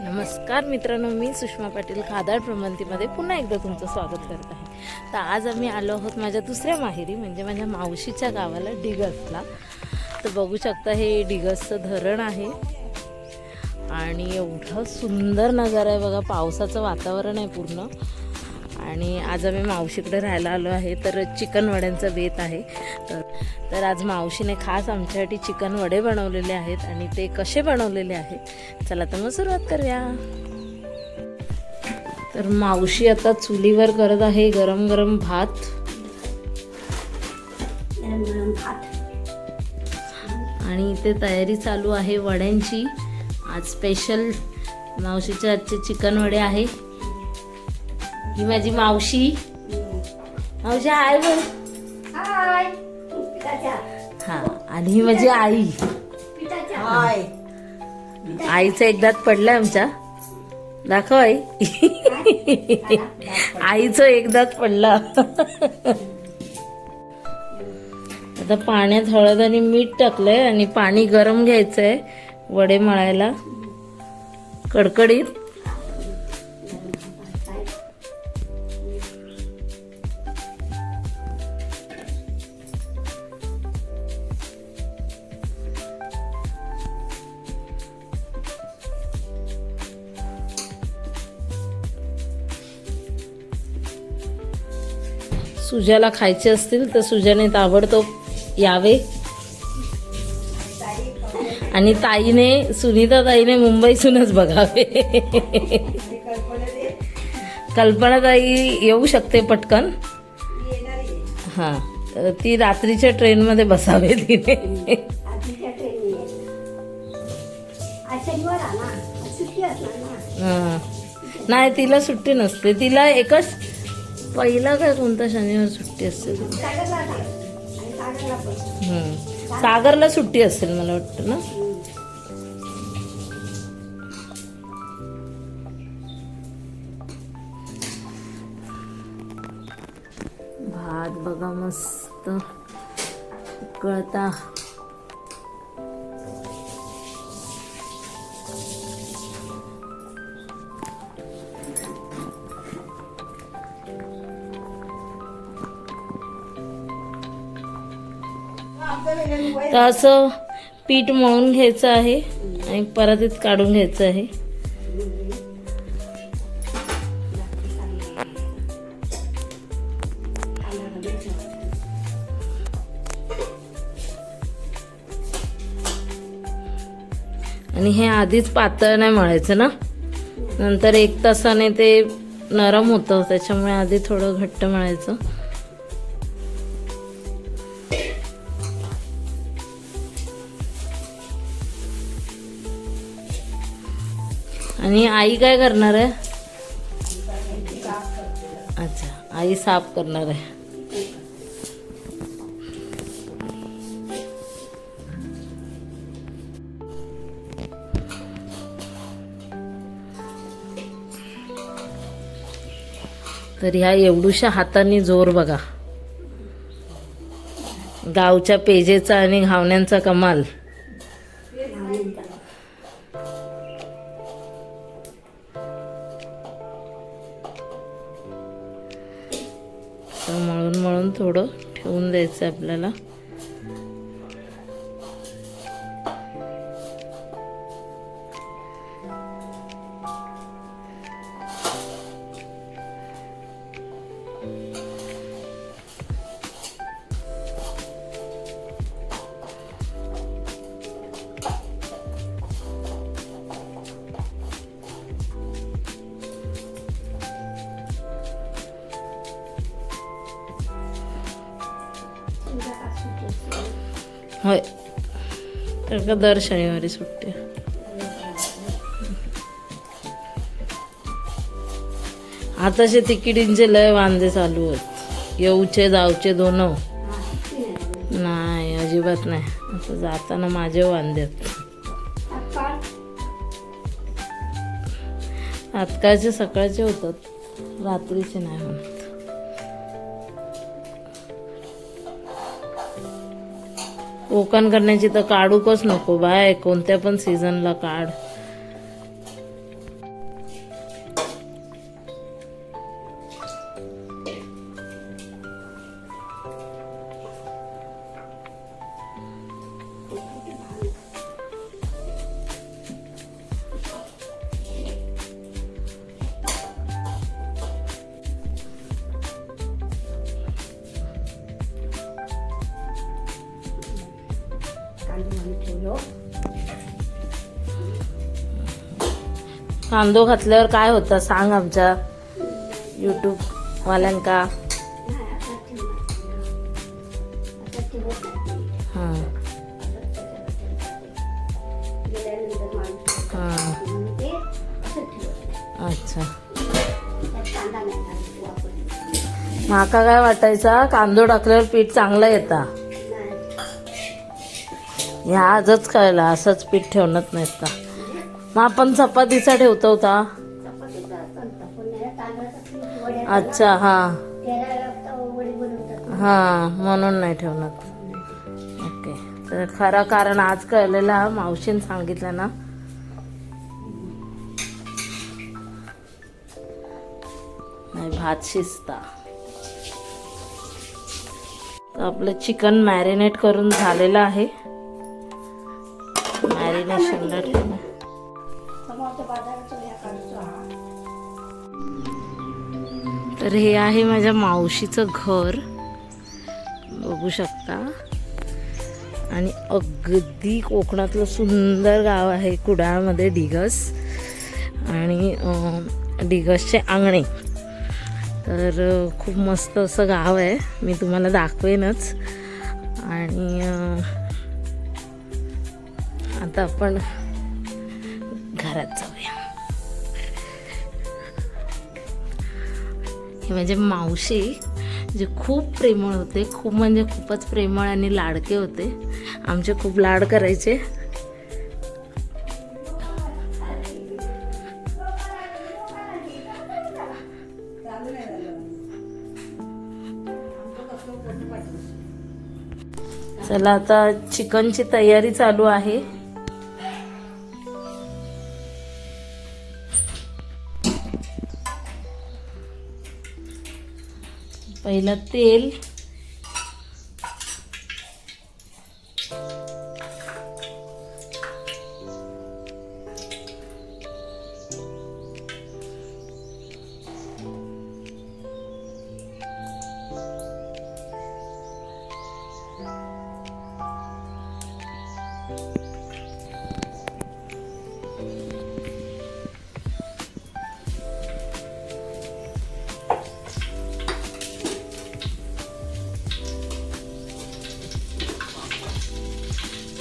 नमस्कार मित्रांनो, मी सुषमा पाटील खादाड प्रमंतीमध्ये पुन्हा एकदा तुमचं स्वागत करत आहे। तर आज आम्ही आलो आहोत माझ्या दुसऱ्या माहेरी म्हणजे माझ्या मावशीच्या गावाला डिगसला। तर बघू शकता हे डिगसचं धरण आहे आणि एवढं सुंदर नजारा आहे बघा। पावसाचं वातावरण आहे पूर्ण आणि आज आम्ही मावशीकडे राहायला आलो आहे। तर चिकन वड्यांचं बेत आहे। तर आज मावशीने खास आमच्यासाठी चिकन वडे बनवलेले आहेत आणि ते कसे बनवलेले आहेत चला तर मग सुरुवात करूया। तर मावशी आता चुलीवर करत आहे गरम गरम भात आणि इथे तयारी चालू आहे वड्यांची। आज स्पेशल मावशीचे आजचे चिकन वडे आहे। ही माझी मावशी। मावशी हाय बोल। हाय हा, आणि ही माझी आई। हाय आईचं एक दात पडलंय आमच्या, दाखव आई। आईचं एक दात पडला। आता पाण्यात हळद आणि मीठ टाकलंय आणि पाणी गरम घ्यायचंय वडे मळायला कडकडीत। सुजाला खायचे असतील तर सुजाने ताबडतोब यावे आणि ताईने, सुनीता ताईने मुंबईतूनच बघावे। कल्पना ताई येऊ शकते पटकन। हा, ती रात्रीच्या ट्रेनमध्ये बसावे तिने। हा, नाही तिला सुट्टी नसते। तिला एकच पहिला काय कोणता शनिवार सुट्टी असेल। सागरला सुट्टी असेल मला वाटतं ना। भात बघा मस्त उकळता। तर असं पीठ मळून घ्यायचं आहे आणि परातीत काढून घ्यायचं आहे। आणि हे आधीच पातळ नाही मळायचं ना, नंतर 1 तासाने ते नरम होतं, त्याच्यामुळे आधी थोडं घट्ट मळायचं। आणि आई काय करणार आहे? अच्छा, आई साफ करणार आहे। तर ह्या एवढूशा हातांनी जोर बघा, गावच्या पेजेचा आणि घावण्यांचा कमाल। मळून मळून थोडं ठेवून द्यायचं आपल्याला। होय, तर का दर शनिवारी सुट्टी। आताचे तिकिटींचे लय वांदे चालू आहेत, येऊचे जाऊचे दोन नाही, अजिबात नाही। आता जाताना माझे वांदे आहेत। आजकालचे सकाळचे होतात, रात्रीचे नाही होत। ओपन करण्याची तर काढूकच नको बाय, कोणत्या पण सीझनला काढ। तांदूळ आम्ही ठेवलो. कांदो घातल्यावर काय होतं सांग आमच्या यूट्यूब वाल्यांका. नाही, आता ठेवणार. आता ठेवत नाही. हां गेल्यानंतर माणूस हां म्हणून ते असं ठेवत नाही. अच्छा. त्यात कांदा नाही घालत आपण. माका काय वाटायचा कांदो टाकल्यावर पीठ चांगलं येता. नाही. ह्या आजच कळला असंच पीठ ठेवणत नाहीत का. मग आपण चपातीचा ठेवतो होता. चपातीचा करतात, पण नाही तांदळाचं पीठ वड्या अच्छा हां त्याला वडी बनवतात. हां म्हणून नाही ठेवणत. ओके. तर खरं कारण आज कळलेला मावशीने सांगितलं ना. नाही भात शिजता. तर आपलं चिकन मॅरिनेट करून झालेलं आहे. मॅरिनेशनला ठेवलं. समोरच्या बाजाराचं ह्या काढतो हा. तर हे आहे माझ्या मावशीचं घर बघू शकता. आणि अगदी कोकणातलं सुंदर गाव आहे कुडाळमध्ये डिगस. आणि डिगसचे अंगणे. तर खूप मस्त असं गाव आहे. मी तुम्हाला दाखवेनच. आणि आता आपण घरात जाऊया. हे म्हणजे मावशी जे खूप प्रेमळ होते. खूप म्हणजे खूपच प्रेमळ आणि लाडके होते. आमचे खूप लाड करायचे. चला आता चिकनची तयारी चालू आहे. पहिलं तेल,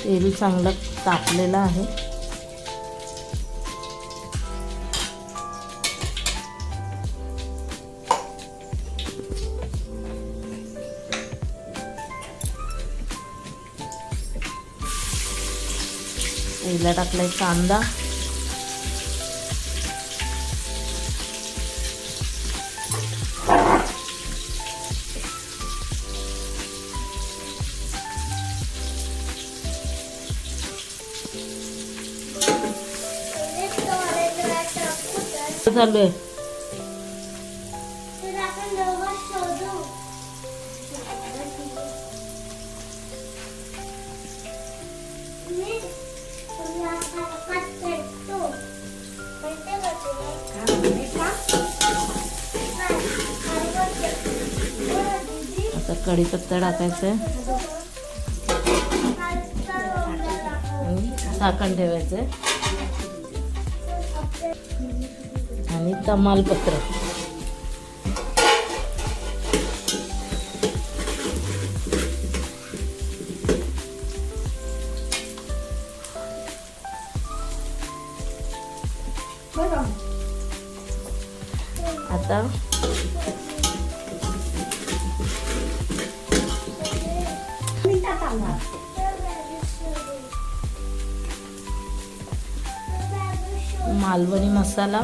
तेल चांगलं तापलेलं आहे. तेला टाकलाय कांदा, चालू आहे. आता कढीपत्ता टाकायचा आहे आणि झाकण ठेवायचं आहे. आणि तमालपत्र, आता मालवणी मसाला,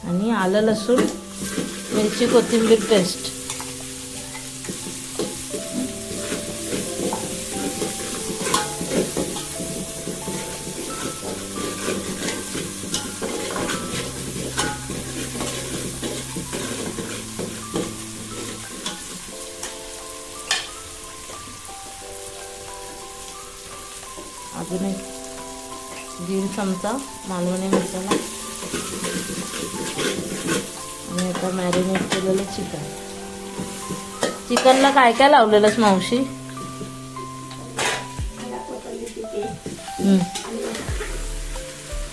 आणि आलं लसूण मिरची कोथिंबीर पेस्ट. अजून एक 1.5 चमचा मालवणी मसाला आणि आता मॅरिनेट केलेलं चिकन. चिकनला काय काय लावलेलंस मावशी? हम्म.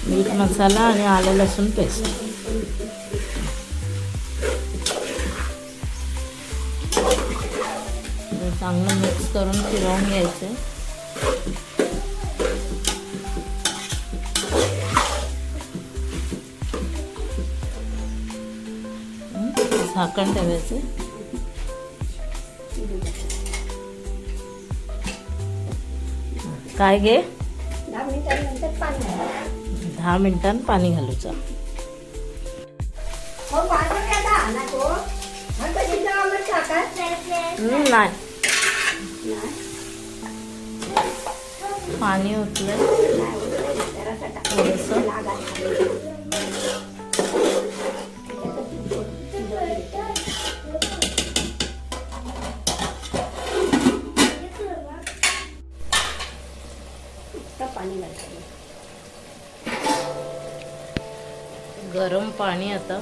मीठ मसाला आणि आलं लसूण पेस्ट. चांगलं मिक्स करून फिरवून घ्यायचं. झाकण ठेवायचं. काय घे? 10 मिनिटांनंतर पाणी घालायचं. 10 मिनिटांनी पाणी घालूचं. हो पाणी घाला ना तो. मग कधी जावं टाका. नाही नाही. पाणी ओतलं जरासा टाका. थोडंसं. पाणी घालायचं. गरम पाणी आता.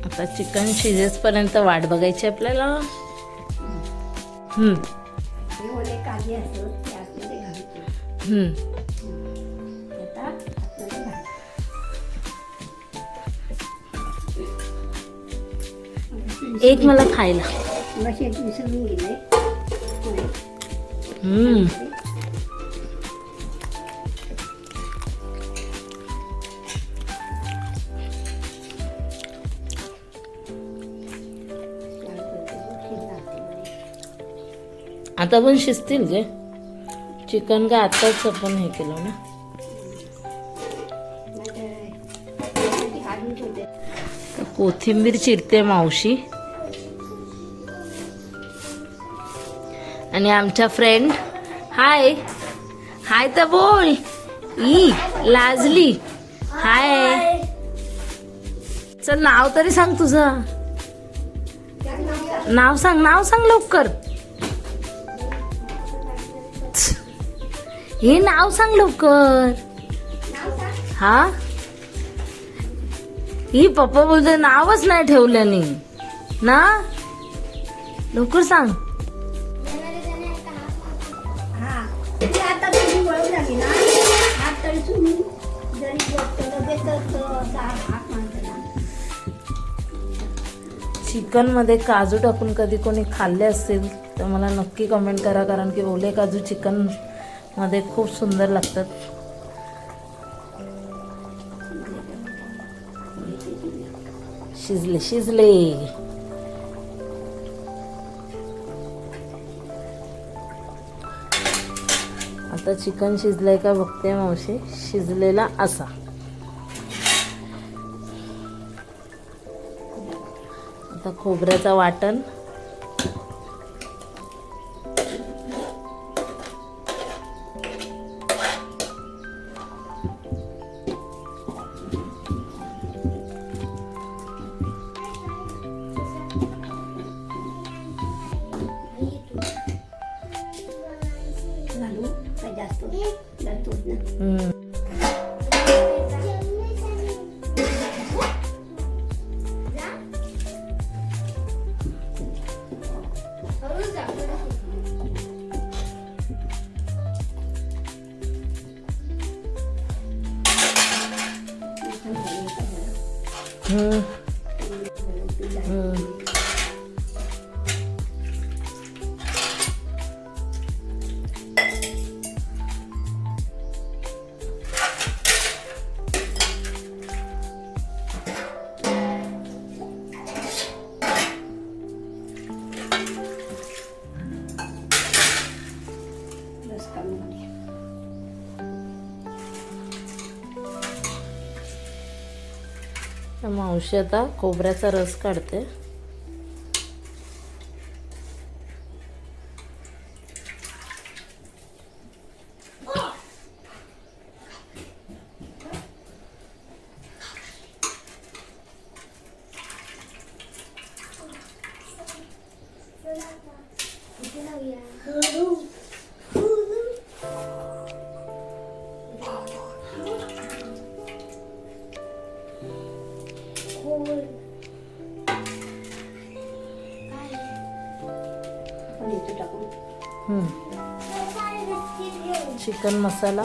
आता चिकन शिजेपर्यंत वाट बघायची आपल्याला. ओले कांदे असतात ते आतमध्ये घालायचे. आता आतमध्ये घालायचे. एक मला खायला. मग एक विसरून गेले. आता पण शिजतील गे. चिकन का आताच आपण हे केलं ना. कोथिंबीर चिरते मावशी. आणि आमच्या फ्रेंड हाय हाय तर बोल. ई लाजली. हाय. चल नाव तरी सांग तुझं. नाव सांग लवकर. हे नाव सांग लवकर. हा ही पप्पा बोलते नावच नाही ठेवल्याने ना. लवकर सांग. हा ती आता तुझी ओळख झाली ना. हात तरी तुम्ही जरी लगेच हात मारते ना. चिकन मध्ये काजू टाकून कधी कोणी खाल्ले असतील तर मला नक्की कमेंट करा. कारण की ओले काजू चिकन मध्ये खूप सुंदर लागतात. शिजले. आता चिकन शिजलंय का बघते मावशी. शिजलेला असा. आता खोबऱ्याचा वाटण. घालू काय जास्त घालतोच ना. मावशी आता खोबऱ्याचा रस काढते. चिकन मसाला,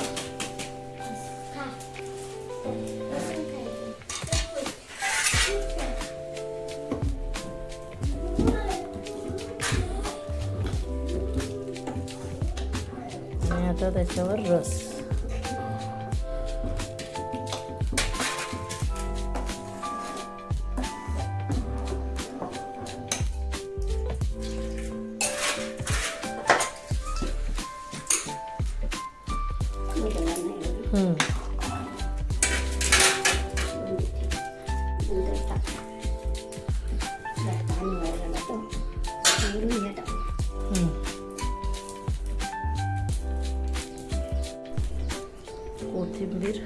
आणि आता त्याच्यावर रस. कोथिंबीर,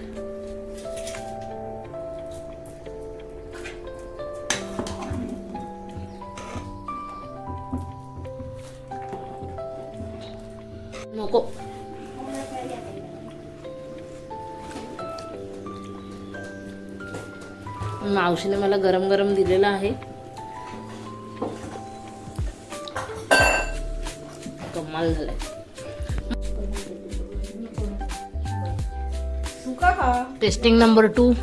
नको. मावशीने मला गरम गरम दिलेला आहे. कमाल झालाय. Testing number 2.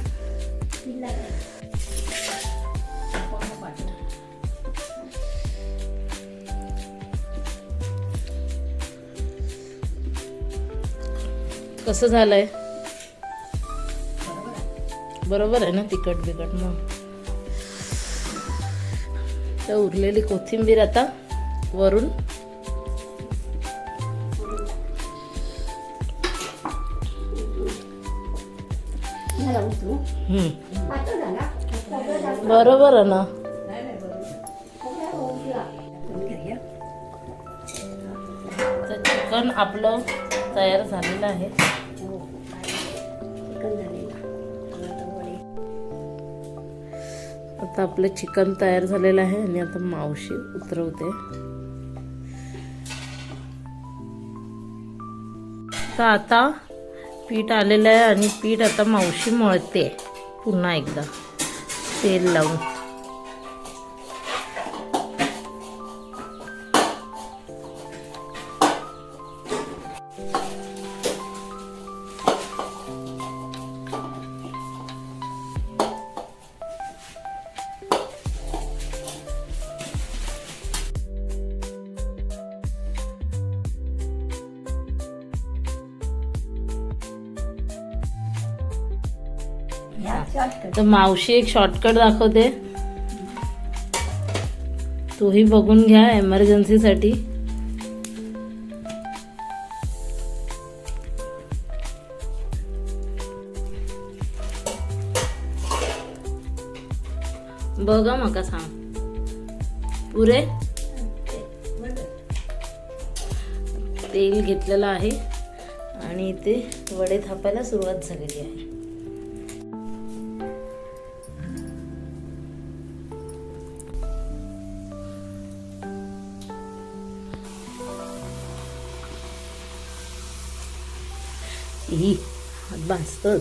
कसं झालंय? बरोबर आहे ना? तिखट बिकट मग. तर उरलेली कोथिंबीर आता वरून. बरोबर आहे ना? तर चिकन आपलं तयार झालेलं आहे. आता आपलं चिकन तयार झालेलं आहे आणि आता मावशी उतरवते. तर आता पीठ आलेलं आहे आणि पीठ आता मावशी मळते पुन्हा एकदा तेल लावून. तर मावशी एक शॉर्टकट दाखवते, तोही बघून घ्या एमर्जन्सी साठी. बघा मका सांग पुरे. तेल घेतलेलं आहे आणि इथे वडे थापायला सुरुवात झालेली आहे. ही हात भाजतात.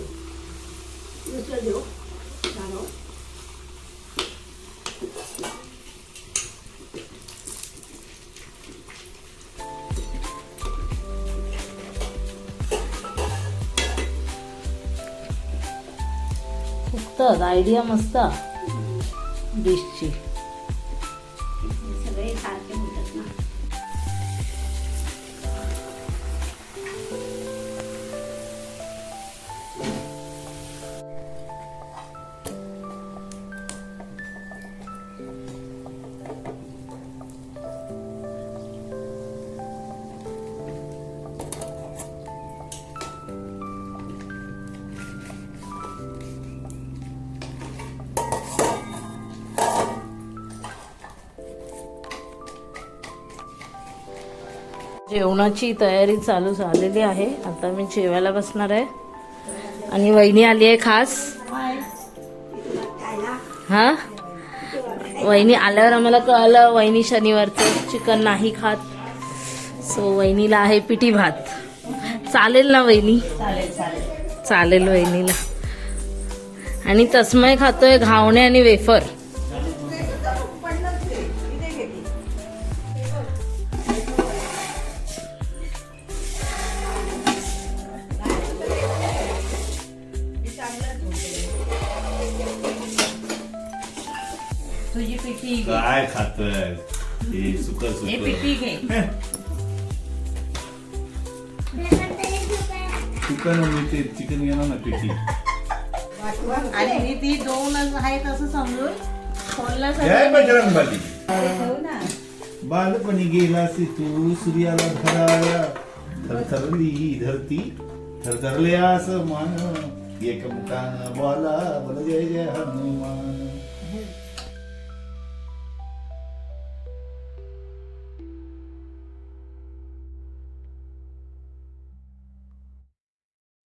फुकतात. आयडिया मस्त डिशची. सगळे सारखे होतात ना. जेवणाची तयारी चालू झालेली आहे. आता मी जेवायला बसणार आहे आणि वहिनी आली आहे खास. हा, वहिनी आल्यावर आम्हाला कळलं वहिनी शनिवारचं चिकन नाही खात. सो वहिनीला आहे पिठी भात. चालेल ना वहिनी? चालेल वहिनीला. आणि तस्मय खातोय घावणे आणि वेफर. तुझी पिठी घे. काय खातोय हे सुकर हे पिठी घे. चिकन मिळते, चिकन घेणार ना पिठी. आणि मी ती दोनच आहेत असं समजून फोनला जय बजरंग बली. ठेवू ना. बालपणी गेलासी तू सूर्याला धराया, थरथरली धरती, थरथरले आसमान, एकमुखानं बोला बोल जय जय हनुमान.